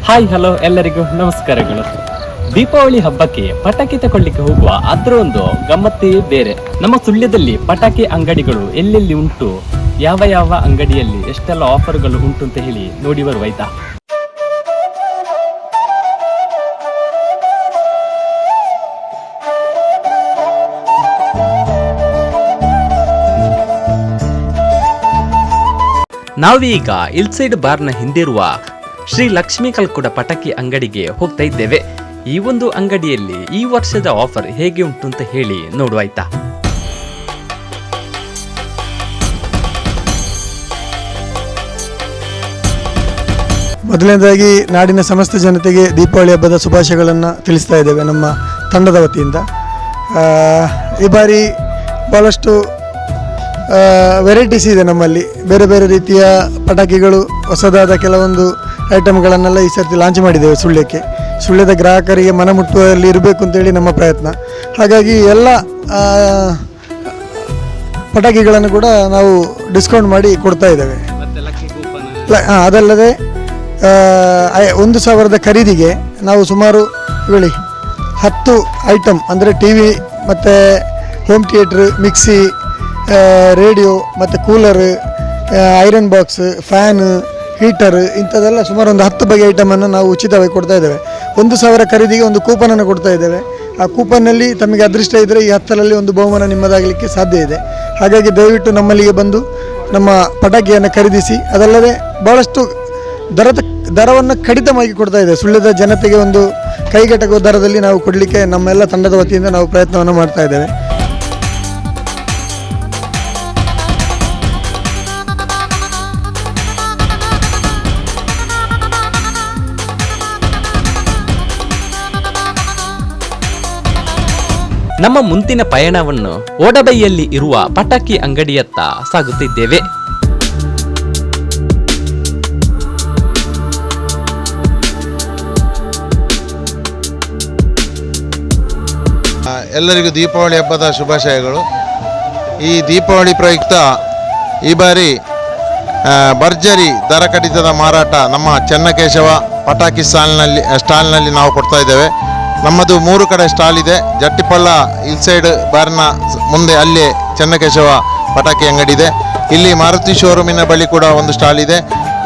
Hi hello ಎಲ್ಲರಿಗೂ ನಮಸ್ಕಾರಗಳು. ದೀಪಾವಳಿ ಹಬ್ಬಕ್ಕೆ ಪಟಾಕಿ ತಗೊಳ್ಳಿಕ್ಕೆ ಹೋಗುವ ಅದರ ಒಂದು ಗಮ್ಮತ್ತೇ ಬೇರೆ. ನಮ್ಮ ಸುಳ್ಯದಲ್ಲಿ ಪಟಾಕಿ ಅಂಗಡಿಗಳು ಎಲ್ಲೆಲ್ಲಿ ಉಂಟು, ಯಾವ ಯಾವ ಅಂಗಡಿಯಲ್ಲಿ ಎಷ್ಟೆಲ್ಲ ಆಫರ್ಗಳು ಉಂಟು ಅಂತ ಹೇಳಿ ನೋಡಿ ಬರುವಾಯ್ತಾ. ನಾವೀಗ ಇಲ್ಸೈಡ್ ಬಾರ್ನ ಹಿಂದಿರುವ ಶ್ರೀ ಲಕ್ಷ್ಮೀ ಕಲ್ಕುಡ ಪಟಾಕಿ ಅಂಗಡಿಗೆ ಹೋಗ್ತಾ ಇದ್ದೇವೆ. ಈ ಒಂದು ಅಂಗಡಿಯಲ್ಲಿ ಈ ವರ್ಷದ ಆಫರ್ ಹೇಗೆ ಉಂಟು ಅಂತ ಹೇಳಿ ನೋಡುವಾಯ್ತಾ. ಮೊದಲನೇದಾಗಿ ನಾಡಿನ ಸಮಸ್ತ ಜನತೆಗೆ ದೀಪಾವಳಿ ಹಬ್ಬದ ಶುಭಾಶಯಗಳನ್ನು ತಿಳಿಸ್ತಾ ಇದ್ದೇವೆ ನಮ್ಮ ತಂಡದ ವತಿಯಿಂದ. ಈ ಬಾರಿ ಭಾಳಷ್ಟು ವೆರೈಟೀಸ್ ಇದೆ ನಮ್ಮಲ್ಲಿ. ಬೇರೆ ಬೇರೆ ರೀತಿಯ ಪಟಾಕಿಗಳು, ಹೊಸದಾದ ಕೆಲವೊಂದು ಐಟಮ್ಗಳನ್ನೆಲ್ಲ ಈ ಸರ್ತಿ ಲಾಂಚ್ ಮಾಡಿದ್ದೇವೆ ಸುಳ್ಯದ ಗ್ರಾಹಕರಿಗೆ ಮನ ಮುಟ್ಟುವಲ್ಲಿ ಇರಬೇಕು ಅಂತೇಳಿ ನಮ್ಮ ಪ್ರಯತ್ನ. ಹಾಗಾಗಿ ಎಲ್ಲ ಪಟಾಕಿಗಳನ್ನು ಕೂಡ ನಾವು ಡಿಸ್ಕೌಂಟ್ ಮಾಡಿ ಕೊಡ್ತಾ ಇದ್ದೇವೆ. ಅದಲ್ಲದೆ 1,000 ಖರೀದಿಗೆ ನಾವು ಸುಮಾರು 10 ಐಟಮ್ ಅಂದರೆ ಟಿ ವಿ ಮತ್ತು ಹೋಮ್ ಥಿಯೇಟ್ರ್, ಮಿಕ್ಸಿ, ರೇಡಿಯೋ ಮತ್ತು cooler, iron box, fan, heater ಇಂಥದ್ದೆಲ್ಲ ಸುಮಾರು ಒಂದು 10 ಬಗೆಯ ಐಟಮನ್ನು ನಾವು ಉಚಿತವಾಗಿ ಕೊಡ್ತಾ ಇದ್ದೇವೆ. 1,000 ಖರೀದಿಗೆ ಒಂದು ಕೂಪನನ್ನು ಕೊಡ್ತಾ ಇದ್ದೇವೆ. ಆ ಕೂಪನ್ನಲ್ಲಿ ತಮಗೆ ಅದೃಷ್ಟ ಇದ್ದರೆ ಈ 10ರಲ್ಲಿ ಒಂದು ಬಹುಮಾನ ನಿಮ್ಮದಾಗಲಿಕ್ಕೆ ಸಾಧ್ಯ ಇದೆ. ಹಾಗಾಗಿ ದಯವಿಟ್ಟು ನಮ್ಮಲ್ಲಿಗೆ ಬಂದು ನಮ್ಮ ಪಟಾಕಿಯನ್ನು ಖರೀದಿಸಿ. ಅದಲ್ಲದೆ ಭಾಳಷ್ಟು ದರವನ್ನು ಕಡಿತವಾಗಿ ಕೊಡ್ತಾ ಇದೆ. ಸುಳ್ಯದ ಜನತೆಗೆ ಒಂದು ಕೈಗೆಟಕುವ ದರದಲ್ಲಿ ನಾವು ಕೊಡಲಿಕ್ಕೆ ನಮ್ಮೆಲ್ಲ ತಂಡದ ವತಿಯಿಂದ ನಾವು ಪ್ರಯತ್ನವನ್ನು ಮಾಡ್ತಾ ಇದ್ದೇವೆ. ನಮ್ಮ ಮುಂದಿನ ಪಯಣವನ್ನು ಓಡಬೈಯಲ್ಲಿ ಇರುವ ಪಟಾಕಿ ಅಂಗಡಿಯತ್ತ ಸಾಗುತ್ತಿದ್ದೇವೆ. ಎಲ್ಲರಿಗೂ ದೀಪಾವಳಿ ಹಬ್ಬದ ಶುಭಾಶಯಗಳು. ಈ ದೀಪಾವಳಿ ಪ್ರಯುಕ್ತ ಈ ಬಾರಿ ಭರ್ಜರಿ ದರ ಕಡಿತದ ಮಾರಾಟ ನಮ್ಮ ಚೆನ್ನಕೇಶವ ಪಟಾಕಿ ಸ್ಟಾಲ್ನಲ್ಲಿ ನಾವು ಕೊಡ್ತಾ ಇದ್ದೇವೆ. ನಮ್ಮದು 3 ಕಡೆ ಸ್ಟಾಲ್ ಇದೆ. ಜಟ್ಟಿಪಳ್ಳ ಇಲ್ಸೈಡ್ ಬಾರ್ನ ಮುಂದೆ ಅಲ್ಲೇ ಚೆನ್ನಕೇಶವ ಪಟಾಕಿ ಅಂಗಡಿ ಇದೆ. ಇಲ್ಲಿ ಮಾರುತಿ ಶೋರೂಮಿನ ಬಳಿ ಕೂಡ ಒಂದು ಸ್ಟಾಲ್ ಇದೆ.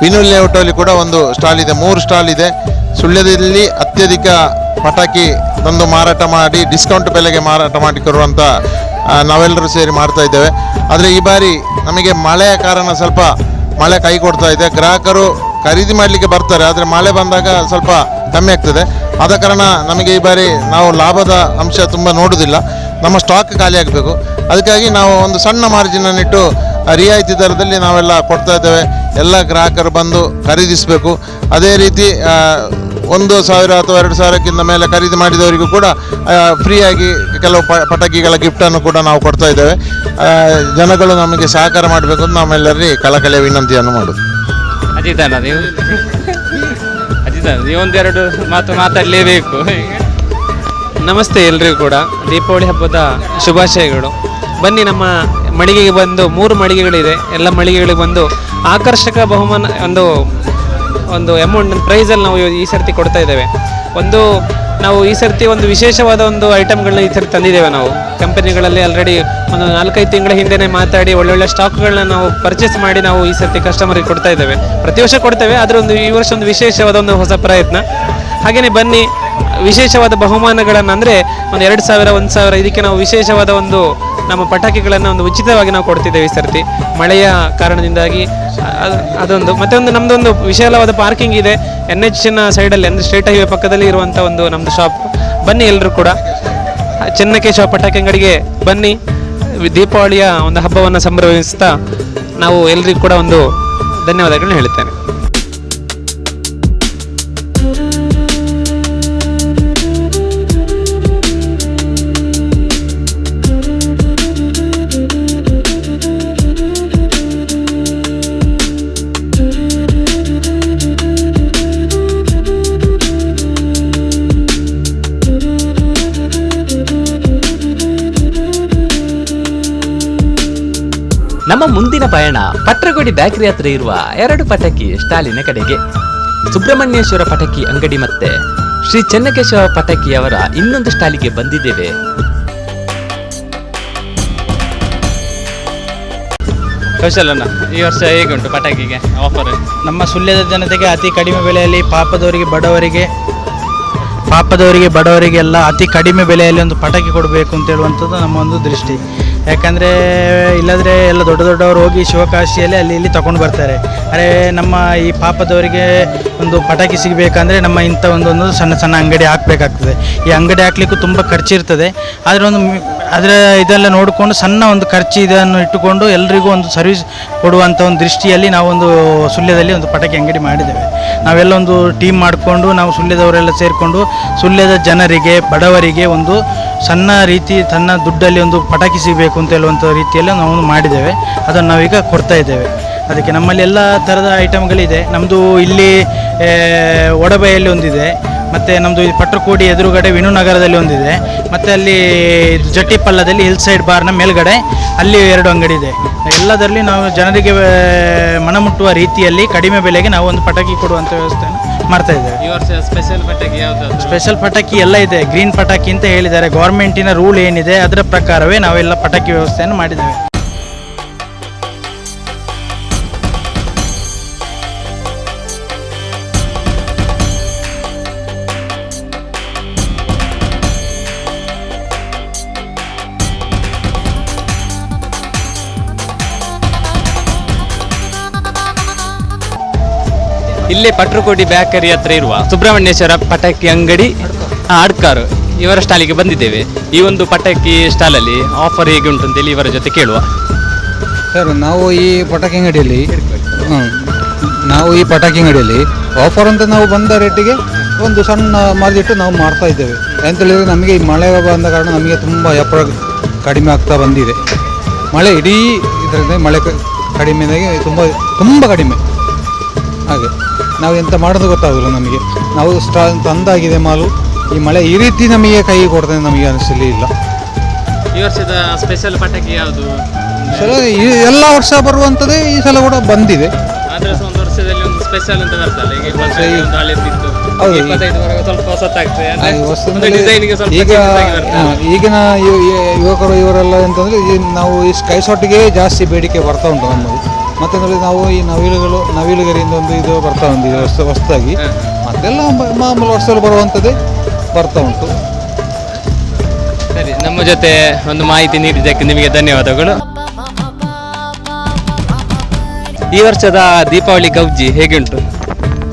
ವಿನುಲ್ ಲೇಔಟಲ್ಲಿ ಕೂಡ ಒಂದು ಸ್ಟಾಲ್ ಇದೆ. 3 ಸ್ಟಾಲ್ ಇದೆ. ಸುಳ್ಯದಲ್ಲಿ ಅತ್ಯಧಿಕ ಪಟಾಕಿ ತಂದು ಮಾರಾಟ ಮಾಡಿ ಡಿಸ್ಕೌಂಟ್ ಬೆಲೆಗೆ ಮಾರಾಟ ಮಾಡಿಕೊಡುವಂಥ ನಾವೆಲ್ಲರೂ ಸೇರಿ ಮಾಡ್ತಾ ಇದ್ದೇವೆ. ಆದರೆ ಈ ಬಾರಿ ನಮಗೆ ಮಳೆಯ ಕಾರಣ ಸ್ವಲ್ಪ ಮಳೆ ಕೈ ಕೊಡ್ತಾ ಇದೆ. ಗ್ರಾಹಕರು ಖರೀದಿ ಮಾಡಲಿಕ್ಕೆ ಬರ್ತಾರೆ, ಆದರೆ ಮಳೆ ಬಂದಾಗ ಸ್ವಲ್ಪ ಕಮ್ಮಿ ಆಗ್ತದೆ. ಆದ ಕಾರಣ ನಮಗೆ ಈ ಬಾರಿ ನಾವು ಲಾಭದ ಅಂಶ ತುಂಬ ನೋಡೋದಿಲ್ಲ. ನಮ್ಮ ಸ್ಟಾಕ್ ಖಾಲಿ ಆಗಬೇಕು. ಅದಕ್ಕಾಗಿ ನಾವು ಒಂದು ಸಣ್ಣ ಮಾರ್ಜಿನನ್ನಿಟ್ಟು ರಿಯಾಯಿತಿ ದರದಲ್ಲಿ ನಾವೆಲ್ಲ ಕೊಡ್ತಾ ಇದ್ದೇವೆ. ಎಲ್ಲ ಗ್ರಾಹಕರು ಬಂದು ಖರೀದಿಸಬೇಕು. ಅದೇ ರೀತಿ 1,000 ಅಥವಾ 2,000ಕ್ಕಿಂತ ಮೇಲೆ ಖರೀದಿ ಮಾಡಿದವರಿಗೂ ಕೂಡ ಫ್ರೀಯಾಗಿ ಕೆಲವು ಪಟಾಕಿಗಳ ಗಿಫ್ಟನ್ನು ಕೂಡ ನಾವು ಕೊಡ್ತಾ ಇದ್ದೇವೆ. ಜನಗಳು ನಮಗೆ ಸಹಕಾರ ಮಾಡಬೇಕು ಅಂತ ನಾವೆಲ್ಲರಲ್ಲಿ ಕಳಕಳಿಯ ವಿನಂತಿಯನ್ನು ಮಾಡೋದು. ನೀವು ಒಂದೆರಡು ಮಾತು ಮಾತಾಡಲೇಬೇಕು. ನಮಸ್ತೆ ಎಲ್ರಿಗೂ ಕೂಡ ದೀಪಾವಳಿ ಹಬ್ಬದ ಶುಭಾಶಯಗಳು. ಬನ್ನಿ ನಮ್ಮ ಮಳಿಗೆಗೆ ಬಂದು 3 ಮಳಿಗೆಗಳಿದೆ. ಎಲ್ಲ ಮಳಿಗೆಗಳಿಗೆ ಬಂದು ಆಕರ್ಷಕ ಬಹುಮಾನ ಒಂದು ಅಮೌಂಟ್ ಪ್ರೈಸಲ್ಲಿ ನಾವು ಈ ಸರ್ತಿ ಕೊಡ್ತಾ ಇದ್ದೇವೆ. ನಾವು ಈ ಸರ್ತಿ ಒಂದು ವಿಶೇಷವಾದ ಒಂದು ಐಟಮ್ಗಳನ್ನ ಈ ಸರ್ತಿ ತಂದಿದ್ದೇವೆ. ನಾವು ಕಂಪನಿಗಳಲ್ಲಿ ಆಲ್ರೆಡಿ ಒಂದು 4-5 ತಿಂಗಳ ಹಿಂದೆನೇ ಮಾತಾಡಿ ಒಳ್ಳೊಳ್ಳೆ ಸ್ಟಾಕ್ಗಳನ್ನ ನಾವು ಪರ್ಚೇಸ್ ಮಾಡಿ ನಾವು ಈ ಸರ್ತಿ ಕಸ್ಟಮರಿಗೆ ಕೊಡ್ತಾ ಇದ್ದೇವೆ. ಪ್ರತಿ ವರ್ಷ ಕೊಡ್ತೇವೆ, ಆದರೆ ಈ ವರ್ಷ ಒಂದು ವಿಶೇಷವಾದ ಒಂದು ಹೊಸ ಪ್ರಯತ್ನ. ಹಾಗೆಯೇ ಬನ್ನಿ, ವಿಶೇಷವಾದ ಬಹುಮಾನಗಳನ್ನು ಅಂದರೆ ಒಂದು 2,000, 1,000 ಇದಕ್ಕೆ ನಾವು ವಿಶೇಷವಾದ ಒಂದು ನಮ್ಮ ಪಟಾಕಿಗಳನ್ನು ಒಂದು ಉಚಿತವಾಗಿ ನಾವು ಕೊಡ್ತಿದ್ದೇವೆ ಈ ಸರ್ತಿ ಮಳೆಯ ಕಾರಣದಿಂದಾಗಿ. ಅದೊಂದು ಮತ್ತೊಂದು ನಮ್ಮದೊಂದು ವಿಶಾಲವಾದ ಪಾರ್ಕಿಂಗ್ ಇದೆ NH ಸೈಡಲ್ಲಿ, ಅಂದರೆ ಸ್ಟೇಟ್ ಹೈವೇ ಪಕ್ಕದಲ್ಲಿ ಇರುವಂಥ ಒಂದು ನಮ್ಮದು ಶಾಪ್. ಬನ್ನಿ ಎಲ್ಲರೂ ಕೂಡ ಚೆನ್ನಕೇಶವ ಪಟಾಕಿ ಅಂಗಡಿಗೆ ಬನ್ನಿ. ದೀಪಾವಳಿಯ ಒಂದು ಹಬ್ಬವನ್ನು ಸಂಭ್ರಮಿಸ್ತಾ ನಾವು ಎಲ್ಲರಿಗೂ ಕೂಡ ಒಂದು ಧನ್ಯವಾದಗಳನ್ನ ಹೇಳ್ತೇನೆ. ನಮ್ಮ ಮುಂದಿನ ಪಯಣ ಪಟ್ರಗೋಡಿ ಬೇಕರಿ ಹತ್ರ ಇರುವ 2 ಪಟಾಕಿ ಸ್ಟಾಲಿನ ಕಡೆಗೆ. ಸುಬ್ರಹ್ಮಣ್ಯೇಶ್ವರ ಪಟಾಕಿ ಅಂಗಡಿ ಮತ್ತೆ ಶ್ರೀ ಚೆನ್ನಕೇಶವ ಪಟಾಕಿಯವರ ಇನ್ನೊಂದು ಸ್ಟಾಲಿಗೆ ಬಂದಿದ್ದೇವೆ. ಕೌಶಲನ ಈ ವರ್ಷ ಹೇಗುಂಟು ಪಟಾಕಿಗೆ ಆಫರ್? ನಮ್ಮ ಸುಳ್ಯದ ಜನತೆಗೆ ಅತಿ ಕಡಿಮೆ ಬೆಲೆಯಲ್ಲಿ ಪಾಪದವರಿಗೆ ಬಡವರಿಗೆಲ್ಲ ಅತಿ ಕಡಿಮೆ ಬೆಲೆಯಲ್ಲಿ ಒಂದು ಪಟಾಕಿ ಕೊಡಬೇಕು ಅಂತ ಹೇಳುವಂಥದ್ದು ನಮ್ಮ ಒಂದು ದೃಷ್ಟಿ. ಯಾಕಂದರೆ ಇಲ್ಲದ್ರೆ ಎಲ್ಲ ದೊಡ್ಡವರು ಹೋಗಿ ಶಿವಕಾಶಿಯಲ್ಲಿ ಅಲ್ಲಿ ಇಲ್ಲಿ ತಗೊಂಡು ಬರ್ತಾರೆ. ಅರೆ ನಮ್ಮ ಈ ಪಾಪದವರಿಗೆ ಒಂದು ಪಟಾಕಿ ಸಿಗಬೇಕಂದ್ರೆ ನಮ್ಮ ಇಂಥ ಒಂದು ಸಣ್ಣ ಅಂಗಡಿ ಹಾಕಬೇಕಾಗ್ತದೆ. ಈ ಅಂಗಡಿ ಹಾಕ್ಲಿಕ್ಕೂ ತುಂಬ ಖರ್ಚಿರ್ತದೆ. ಆದರೆ ಅದರ ಇದೆಲ್ಲ ನೋಡಿಕೊಂಡು ಸಣ್ಣ ಒಂದು ಖರ್ಚು ಇದನ್ನು ಇಟ್ಟುಕೊಂಡು ಎಲ್ರಿಗೂ ಒಂದು ಸರ್ವಿಸ್ ಕೊಡುವಂಥ ಒಂದು ದೃಷ್ಟಿಯಲ್ಲಿ ನಾವೊಂದು ಸುಳ್ಯದಲ್ಲಿ ಒಂದು ಪಟಾಕಿ ಅಂಗಡಿ ಮಾಡಿದ್ದೇವೆ. ನಾವೆಲ್ಲ ಒಂದು ಟೀಮ್ ಮಾಡಿಕೊಂಡು ನಾವು ಸುಳ್ಯದವರೆಲ್ಲ ಸೇರಿಕೊಂಡು ಸುಳ್ಯದ ಜನರಿಗೆ ಬಡವರಿಗೆ ಒಂದು ಸಣ್ಣ ದುಡ್ಡಲ್ಲಿ ಒಂದು ಪಟಾಕಿ ಸಿಗಬೇಕು ಅಂತ ಹೇಳುವಂಥ ರೀತಿಯಲ್ಲಿ ನಾವು ಮಾಡಿದ್ದೇವೆ. ಅದನ್ನು ನಾವೀಗ ಕೊಡ್ತಾ ಇದ್ದೇವೆ. ಅದಕ್ಕೆ ನಮ್ಮಲ್ಲಿ ಎಲ್ಲ ಥರದ ಐಟಮ್ಗಳಿದೆ. ನಮ್ಮದು ಇಲ್ಲಿ ಒಡಬೈಯಲ್ಲಿ ಒಂದಿದೆ, ಮತ್ತು ನಮ್ಮದು ಪಟ್ರಕೋಡಿ ಎದುರುಗಡೆ ವಿನುನಗರದಲ್ಲಿ ಒಂದಿದೆ, ಮತ್ತು ಅಲ್ಲಿ ಜಟ್ಟಿಪಳ್ಳದಲ್ಲಿ ಹಿಲ್ ಸೈಡ್ ಬಾರ್ನ ಮೇಲ್ಗಡೆ ಅಲ್ಲಿ 2 ಅಂಗಡಿ ಇದೆ. ಎಲ್ಲದರಲ್ಲಿ ನಾವು ಜನರಿಗೆ ಮನಮುಟ್ಟುವ ರೀತಿಯಲ್ಲಿ ಕಡಿಮೆ ಬೆಲೆಗೆ ನಾವು ಒಂದು ಪಟಾಕಿ ಕೊಡುವಂಥ ವ್ಯವಸ್ಥೆಯನ್ನು ಮಾಡ್ತಾ ಇದ್ದೇವೆ. ಈ ವರ್ಷ ಸ್ಪೆಷಲ್ ಪಟಾಕಿ ಯಾವುದು? ಸ್ಪೆಷಲ್ ಪಟಾಕಿ ಎಲ್ಲ ಇದೆ. ಗ್ರೀನ್ ಪಟಾಕಿ ಅಂತ ಹೇಳಿದ್ದಾರೆ. ಗೌರ್ಮೆಂಟಿನ ರೂಲ್ ಏನಿದೆ ಅದರ ಪ್ರಕಾರವೇ ನಾವೆಲ್ಲ ಪಟಾಕಿ ವ್ಯವಸ್ಥೆಯನ್ನು ಮಾಡಿದ್ದೇವೆ. ಇಲ್ಲೇ ಪಟ್ರಕೋಟಿ ಬೇಕರಿ ಹತ್ರ ಇರುವ ಸುಬ್ರಹ್ಮಣ್ಯೇಶ್ವರ ಪಟಾಕಿ ಅಂಗಡಿ ಅಡ್ಕಾರು ಇವರ ಸ್ಟಾಲಿಗೆ ಬಂದಿದ್ದೇವೆ. ಈ ಒಂದು ಪಟಾಕಿ ಸ್ಟಾಲಲ್ಲಿ ಆಫರ್ ಹೇಗೆ ಉಂಟು ಅಂತೇಳಿ ಇವರ ಜೊತೆ ಕೇಳುವ. ಸರ್, ನಾವು ಈ ಪಟಾಕಿ ಅಂಗಡಿಯಲ್ಲಿ ಆಫರ್ ಅಂತ ನಾವು ಬಂದ ರೇಟಿಗೆ ಒಂದು ಸಣ್ಣ ಮಾರ್ಜಿಟ್ಟು ನಾವು ಮಾಡ್ತಾ ಇದ್ದೇವೆ. ಎಂತೇಳಿದರೆ ನಮಗೆ ಈ ಮಳೆ ಬಂದ ಕಾರಣ ನಮಗೆ ತುಂಬ ವ್ಯಾಪಾರ ಕಡಿಮೆ ಆಗ್ತಾ ಬಂದಿದೆ. ಮಳೆ ಇಡೀ ಇದರಿಂದ ಮಳೆ ಕಡಿಮೆಯಾಗಿ ತುಂಬ ಕಡಿಮೆ. ಹಾಗೆ ನಾವು ಎಂತ ಮಾಡೋದು ಗೊತ್ತಾಗೋದಿಲ್ಲ ನಮಗೆ. ನಾವು ತಂದಾಗಿದೆ ಮಾಲು. ಈ ಮಳೆ ಈ ರೀತಿ ನಮಗೆ ಕೈ ಕೊಡ್ತದೆ ನಮಗೆ ಅನಿಸಲಿಲ್ಲ. ಈ ವರ್ಷದ ಸ್ಪೆಷಲ್ ಪಟಾಕಿ ಯಾವುದು? ಎಲ್ಲ ವರ್ಷ ಬರುವಂಥದ್ದೇ ಈ ಸಲ ಕೂಡ ಬಂದಿದೆ. ಆದ್ರೆ ಒಂದು ವರ್ಷದಲ್ಲಿ ಒಂದು ಸ್ಪೆಷಲ್ ಅಂತ ಬರ್ತಲ್ಲ. ಈಗ 25 ಒಂದು ಹಳೆದಿತ್ತು, 25 ವರೆಗೆ ಸ್ವಲ್ಪ ಹೊಸತಾಗ್ತದೆ. ಈಗಿನ ಯುವಕರು ಇವರೆಲ್ಲ ಅಂತಂದರೆ ನಾವು ಈ ಸ್ಕೈ ಶಾಟ್ಗೆ ಜಾಸ್ತಿ ಬೇಡಿಕೆ ಬರ್ತಾ ಉಂಟು ನಮ್ಮದು. ಮತ್ತು ನೋಡಿ ನಾವು ಈ ನವಿಲುಗರಿಯಿಂದ ಒಂದು ಇದು ಬರ್ತಾ ಉಂಟು ಹೊಸದಾಗಿ. ಮತ್ತೆಲ್ಲ ಮಾಮೂಲು ವರ್ಷದಲ್ಲಿ ಬರುವಂಥದ್ದೇ ಬರ್ತಾ ಉಂಟು. ಸರಿ, ನಮ್ಮ ಜೊತೆ ಒಂದು ಮಾಹಿತಿ ನೀಡಿದ್ದಕ್ಕೆ ನಿಮಗೆ ಧನ್ಯವಾದಗಳು. ಈ ವರ್ಷದ ದೀಪಾವಳಿ ಗೌಜಿ ಹೇಗೆ ಉಂಟು?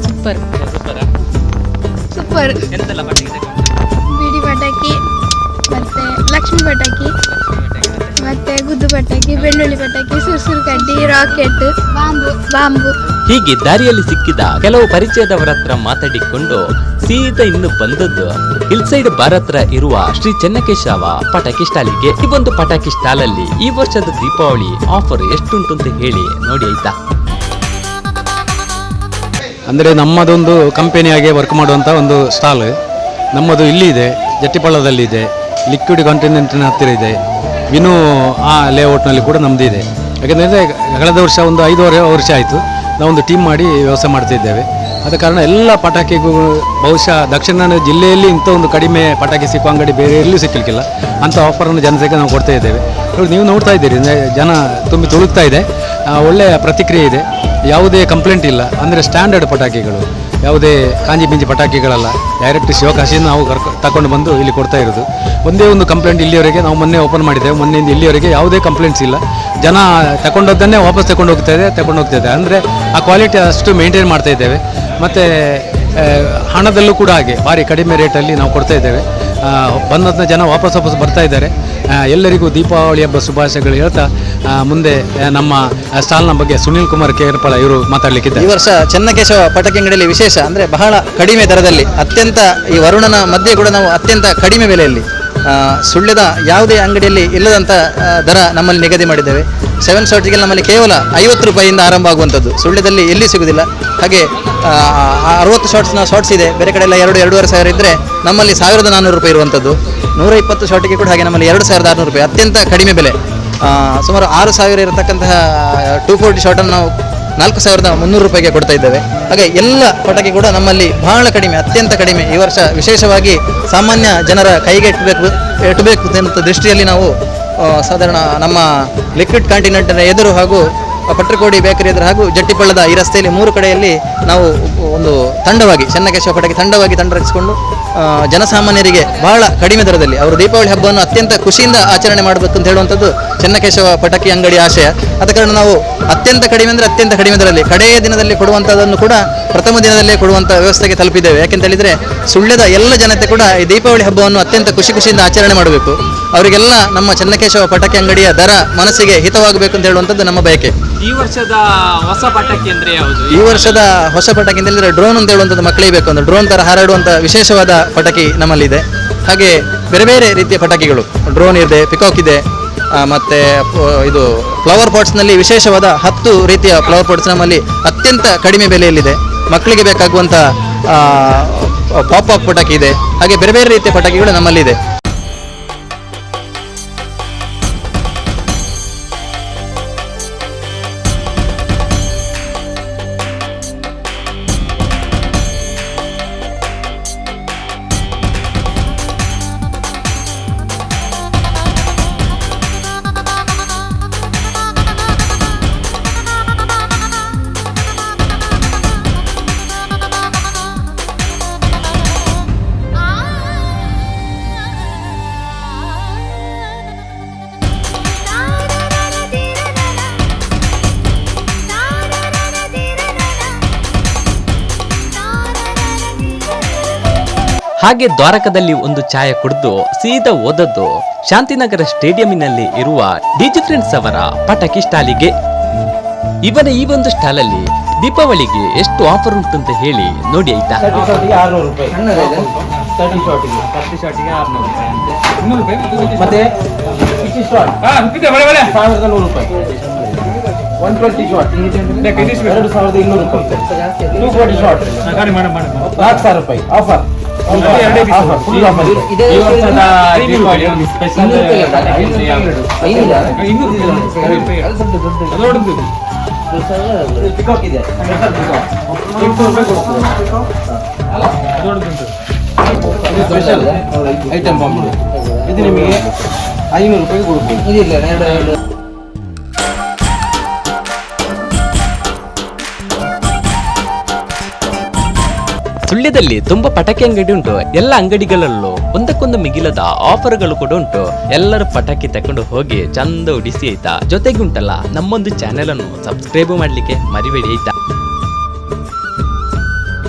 ಸೂಪರ್. ಎಂತೆಲ್ಲ ಪಟಾಕಿ ಬೀಡಿ ಪಟಾಕಿ, ಮತ್ತೆ ಲಕ್ಷ್ಮಿ ಪಟಾಕಿ, ಮತ್ತೆ ಗುದ್ದು ಪಟಾಕಿ, ಬೆಳ್ಳುಳ್ಳಿ ಪಟಾಕಿ, ಸುರ್ಸುರು ಕಡ್ಡಿ, ರಾಕೆಟ್, ಬಾಂಬು. ಹೀಗೆ ದಾರಿಯಲ್ಲಿ ಸಿಕ್ಕಿದ ಕೆಲವು ಪರಿಚಯದವರ ಹತ್ರ ಮಾತಾಡಿಕೊಂಡು ಸೀದಾ ಇನ್ನು ಬಂದದ್ದು ಹಿಲ್ ಸೈಡ್ ಬಾರ್ ಹತ್ರ ಇರುವ ಶ್ರೀ ಚೆನ್ನಕೇಶವ ಪಟಾಕಿ ಸ್ಟಾಲಿಗೆ. ಈ ಒಂದು ಪಟಾಕಿ ಸ್ಟಾಲ್ ಅಲ್ಲಿ ಈ ವರ್ಷದ ದೀಪಾವಳಿ ಆಫರ್ ಎಷ್ಟುಂಟು ಅಂತ ಹೇಳಿ ನೋಡಿ ಆಯ್ತಾ. ಅಂದರೆ ನಮ್ಮದೊಂದು ಕಂಪನಿಯಾಗೆ ವರ್ಕ್ ಮಾಡುವಂಥ ಒಂದು ಸ್ಟಾಲ್ ನಮ್ಮದು ಇಲ್ಲಿ ಇದೆ, ಜಟ್ಟಿಪಳ್ಳದಲ್ಲಿದೆ, ಲಿಕ್ವಿಡ್ ಕಾಂಟಿನೆಂಟಿನ ಹತ್ತಿರ ಇದೆ, ವಿನು ಆ ಲೇಔಟ್ನಲ್ಲಿ ಕೂಡ ನಮ್ಮದು ಇದೆ. ಯಾಕೆಂದರೆ ಕಳೆದ ವರ್ಷ ಒಂದು 5 ವರ್ಷ ಆಯಿತು ನಾವೊಂದು ಟೀಮ್ ಮಾಡಿ ವ್ಯವಸ್ಥೆ ಮಾಡ್ತಿದ್ದೇವೆ. ಆದ ಕಾರಣ ಎಲ್ಲ ಪಟಾಕಿಗೂ ಬಹುಶಃ ದಕ್ಷಿಣ ಕನ್ನಡ ಜಿಲ್ಲೆಯಲ್ಲಿ ಇಂಥ ಒಂದು ಕಡಿಮೆ ಪಟಾಕಿ ಸಿಕ್ಕುವ ಅಂಗಡಿ ಬೇರೆ ಎಲ್ಲೂ ಸಿಕ್ಕಲಿಕ್ಕಿಲ್ಲ. ಅಂಥ ಆಫರನ್ನು ಜನತೆಗೆ ನಾವು ಕೊಡ್ತಾ ಇದ್ದೇವೆ. ನೀವು ನೋಡ್ತಾ ಇದ್ದೀರಿ, ಜನ ತುಂಬಿ ತುಳುಕ್ತಾ ಇದೆ, ಒಳ್ಳೆಯ ಪ್ರತಿಕ್ರಿಯೆ ಇದೆ, ಯಾವುದೇ ಕಂಪ್ಲೇಂಟ್ ಇಲ್ಲ. ಅಂದರೆ ಸ್ಟ್ಯಾಂಡರ್ಡ್ ಪಟಾಕಿಗಳು, ಯಾವುದೇ ಕಾಂಜಿ ಪಿಂಜಿ ಪಟಾಕಿಗಳಲ್ಲ, ಡೈರೆಕ್ಟ್ ಶಿವಕಾಶಿಯನ್ನು ನಾವು ತಗೊಂಡು ಬಂದು ಇಲ್ಲಿ ಕೊಡ್ತಾ ಇರೋದು. ಒಂದೇ ಒಂದು ಕಂಪ್ಲೇಂಟ್ ಇಲ್ಲಿಯವರೆಗೆ ನಾವು ಮೊನ್ನೆ ಓಪನ್ ಮಾಡಿದ್ದೇವೆ, ಮೊನ್ನೆಯಿಂದ ಇಲ್ಲಿಯವರೆಗೆ ಯಾವುದೇ ಕಂಪ್ಲೇಂಟ್ಸ್ ಇಲ್ಲ. ಜನ ತಗೊಂಡೋದನ್ನೇ ವಾಪಸ್ ತಗೊಂಡು ಹೋಗ್ತಾ ಇದೆ. ಅಂದರೆ ಆ ಕ್ವಾಲಿಟಿ ಅಷ್ಟು ಮೇಂಟೈನ್ ಮಾಡ್ತಾ ಇದ್ದೇವೆ. ಮತ್ತು ಹಣದಲ್ಲೂ ಕೂಡ ಹಾಗೆ ಭಾರಿ ಕಡಿಮೆ ರೇಟಲ್ಲಿ ನಾವು ಕೊಡ್ತಾ ಇದ್ದೇವೆ. ಬಂದಂಥ ಜನ ವಾಪಸ್ ಬರ್ತಾ ಇದ್ದಾರೆ. ಎಲ್ಲರಿಗೂ ದೀಪಾವಳಿ ಹಬ್ಬ ಶುಭಾಶಯಗಳು ಹೇಳ್ತಾ ಮುಂದೆ ನಮ್ಮ ಸ್ಟಾಲ್ನ ಬಗ್ಗೆ ಸುನೀಲ್ ಕುಮಾರ್ ಕೇರ್ಪಳ ಇವರು ಮಾತಾಡಲಿಕ್ಕಿದ್ದಾರೆ. ಈ ವರ್ಷ ಚೆನ್ನಕೇಶವ ಪಟಾಕಿ ಅಂಗಡಿಯಲ್ಲಿ ವಿಶೇಷ ಅಂದರೆ ಬಹಳ ಕಡಿಮೆ ದರದಲ್ಲಿ, ಅತ್ಯಂತ ಈ ವರುಣನ ಮಧ್ಯೆ ಕೂಡ ನಾವು ಅತ್ಯಂತ ಕಡಿಮೆ ಬೆಲೆಯಲ್ಲಿ ಸುಳ್ಯದ ಯಾವುದೇ ಅಂಗಡಿಯಲ್ಲಿ ಇಲ್ಲದಂಥ ದರ ನಮ್ಮಲ್ಲಿ ನಿಗದಿ ಮಾಡಿದ್ದೇವೆ. 7 ಶಾಟ್ಗೆ ನಮ್ಮಲ್ಲಿ ಕೇವಲ 50 ರೂಪಾಯಿಯಿಂದ ಆರಂಭ ಆಗುವಂಥದ್ದು, ಸುಳ್ಯದಲ್ಲಿ ಎಲ್ಲಿ ಸಿಗುವುದಿಲ್ಲ. ಹಾಗೆ 60 ಶಾಟ್ಸ್ ಇದೆ, ಬೇರೆ ಕಡೆ ಎಲ್ಲ 2-2.5 ಸಾವಿರ ಇದ್ದರೆ ನಮ್ಮಲ್ಲಿ 1400 ರೂಪಾಯಿ ಇರುವಂಥದ್ದು. 120 ಶಾಟಿಗೆ ಕೂಡ ಹಾಗೆ ನಮ್ಮಲ್ಲಿ 2600 ರೂಪಾಯಿ, ಅತ್ಯಂತ ಕಡಿಮೆ ಬೆಲೆ. ಸುಮಾರು 6000 ಇರತಕ್ಕಂತಹ 240 ಶಾಟನ್ನು ನಾವು 4,300 ರೂಪಾಯಿಗೆ ಕೊಡ್ತಾ ಇದ್ದೇವೆ. ಹಾಗೆ ಎಲ್ಲ ಪಟಾಕಿ ಕೂಡ ನಮ್ಮಲ್ಲಿ ಬಹಳ ಕಡಿಮೆ, ಅತ್ಯಂತ ಕಡಿಮೆ. ಈ ವರ್ಷ ವಿಶೇಷವಾಗಿ ಸಾಮಾನ್ಯ ಜನರ ಕೈಗೆ ಎಟ್ಟಬೇಕು ಅಂತ ದೃಷ್ಟಿಯಲ್ಲಿ ನಾವು ಸಾಧಾರಣ ನಮ್ಮ ಲಿಕ್ವಿಡ್ ಕಾಂಟಿನೆಂಟ್ನ ಎದುರು ಹಾಗೂ ಪಟ್ರಕೋಡಿ ಬೇಕರಿ ಎದುರು ಹಾಗೂ ಜಟ್ಟಿಪಳ್ಳದ ಈ ರಸ್ತೆಯಲ್ಲಿ 3 ಕಡೆಯಲ್ಲಿ ನಾವು ಒಂದು ತಂಡವಾಗಿ ಚೆನ್ನಕೇಶವ ಪಟಾಕಿ ತಂಡ ರಚಿಸಿಕೊಂಡು ಜನಸಾಮಾನ್ಯರಿಗೆ ಬಹಳ ಕಡಿಮೆ ದರದಲ್ಲಿ ಅವರು ದೀಪಾವಳಿ ಹಬ್ಬವನ್ನು ಅತ್ಯಂತ ಖುಷಿಯಿಂದ ಆಚರಣೆ ಮಾಡಬೇಕು ಅಂತ ಹೇಳುವಂಥದ್ದು ಚೆನ್ನಕೇಶವ ಪಟಾಕಿ ಅಂಗಡಿ ಆಶಯ. ಆದ ಕಾರಣ ನಾವು ಅತ್ಯಂತ ಕಡಿಮೆ ಅಂದರೆ ಅತ್ಯಂತ ಕಡಿಮೆ ದರದಲ್ಲಿ ಕಡೆಯ ದಿನದಲ್ಲಿ ಕೊಡುವಂಥದ್ದನ್ನು ಕೂಡ ಪ್ರಥಮ ದಿನದಲ್ಲೇ ಕೊಡುವಂಥ ವ್ಯವಸ್ಥೆಗೆ ತಲುಪಿದ್ದೇವೆ. ಯಾಕೆಂತ ಹೇಳಿದರೆ ಸುಳ್ಯದ ಎಲ್ಲ ಜನತೆ ಕೂಡ ಈ ದೀಪಾವಳಿ ಹಬ್ಬವನ್ನು ಅತ್ಯಂತ ಖುಷಿಯಿಂದ ಆಚರಣೆ ಮಾಡಬೇಕು. ಅವರಿಗೆಲ್ಲ ನಮ್ಮ ಚೆನ್ನಕೇಶವ ಪಟಾಕಿ ಅಂಗಡಿಯ ದರ ಮನಸ್ಸಿಗೆ ಹಿತವಾಗಬೇಕು ಅಂತ ಹೇಳುವಂಥದ್ದು ನಮ್ಮ ಬಯಕೆ. ಈ ವರ್ಷದ ಹೊಸ ಪಟಾಕಿ ಅಂದ್ರೆ ಯಾವುದು? ಈ ವರ್ಷದ ಹೊಸ ಪಟಾಕಿ ಅಂತ ಹೇಳಿದ್ರೆ ಡ್ರೋನ್ ಅಂತ ಹೇಳುವಂಥದ್ದು ಮಕ್ಕಳಿಗೆ ಬೇಕು ಅಂದ್ರೆ ಡ್ರೋನ್ ತರ ಹಾರಾಡುವಂಥ ವಿಶೇಷವಾದ ಪಟಾಕಿ ನಮ್ಮಲ್ಲಿದೆ. ಹಾಗೆ ಬೇರೆ ಬೇರೆ ರೀತಿಯ ಪಟಾಕಿಗಳು, ಡ್ರೋನ್ ಇದೆ, ಪಿಕಾಕ್ ಇದೆ, ಮತ್ತೆ ಇದು ಫ್ಲವರ್ ಪಾಟ್ಸ್ನಲ್ಲಿ ವಿಶೇಷವಾದ 10 ರೀತಿಯ ಫ್ಲವರ್ ಪಾಟ್ಸ್ ನಮ್ಮಲ್ಲಿ ಅತ್ಯಂತ ಕಡಿಮೆ ಬೆಲೆಯಲ್ಲಿದೆ. ಮಕ್ಕಳಿಗೆ ಬೇಕಾಗುವಂಥ ಪಾಪ್ ಪಟಾಕಿ ಇದೆ. ಹಾಗೆ ಬೇರೆ ಬೇರೆ ರೀತಿಯ ಪಟಾಕಿಗಳು ನಮ್ಮಲ್ಲಿದೆ. ಹಾಗೆ ದ್ವಾರಕದಲ್ಲಿ ಒಂದು ಚಾಯ ಕುಡಿದು ಸೀದಾ ಓದದ್ದು ಶಾಂತಿನಗರ ಸ್ಟೇಡಿಯಂನಲ್ಲಿ ಇರುವ ಡಿಜಿ ಫ್ರೆಂಡ್ಸ್ ಅವರ ಪಟಾಕಿ ಸ್ಟಾಲಿಗೆ. ಇವರ ಈ ಒಂದು ಸ್ಟಾಲಲ್ಲಿ ದೀಪಾವಳಿಗೆ ಎಷ್ಟು ಆಫರ್ ಉಂಟು ಅಂತ ಹೇಳಿ ನೋಡಿ ಆಯ್ತಾ. 30 ಶಾಟಿಗೆ 600 ರೂಪಾಯಿ, 30 ಶಾಟಿಗೆ 600 ರೂಪಾಯಿ, ಮತ್ತೆ 50 ಶಾಟ್ 1100 ರೂಪಾಯಿ, 120 ಶಾಟ್ 2200 ರೂಪಾಯಿ, 240 ಶಾಟ್ 4000 ರೂಪಾಯಿ ಆಫರ್. ಐಟಮ್ ಬಾಂಬ್ ಇದು ನಿಮಗೆ 500 ರೂಪಾಯಿ ಕೊಡ್ತೀವಿ. ಸುಳ್ಯದಲ್ಲಿ ತುಂಬಾ ಪಟಾಕಿ ಅಂಗಡಿ ಉಂಟು. ಎಲ್ಲ ಅಂಗಡಿಗಳಲ್ಲೂ ಒಂದಕ್ಕೊಂದು ಮಿಗಿಲದ ಆಫರ್ಗಳು ಕೂಡ ಉಂಟು. ಎಲ್ಲರೂ ಪಟಾಕಿ ತಕೊಂಡು ಹೋಗಿ ಚಂದ ಉಡಿಸಿ ಆಯ್ತಾ. ಜೊತೆಗೆ ಉಂಟಲ್ಲ ನಮ್ಮೊಂದು ಚಾನೆಲ್ ಅನ್ನು ಸಬ್ಸ್ಕ್ರೈಬ್ ಮಾಡ್ಲಿಕ್ಕೆ ಮರಿಬೇಡಿ ಆಯ್ತಾ.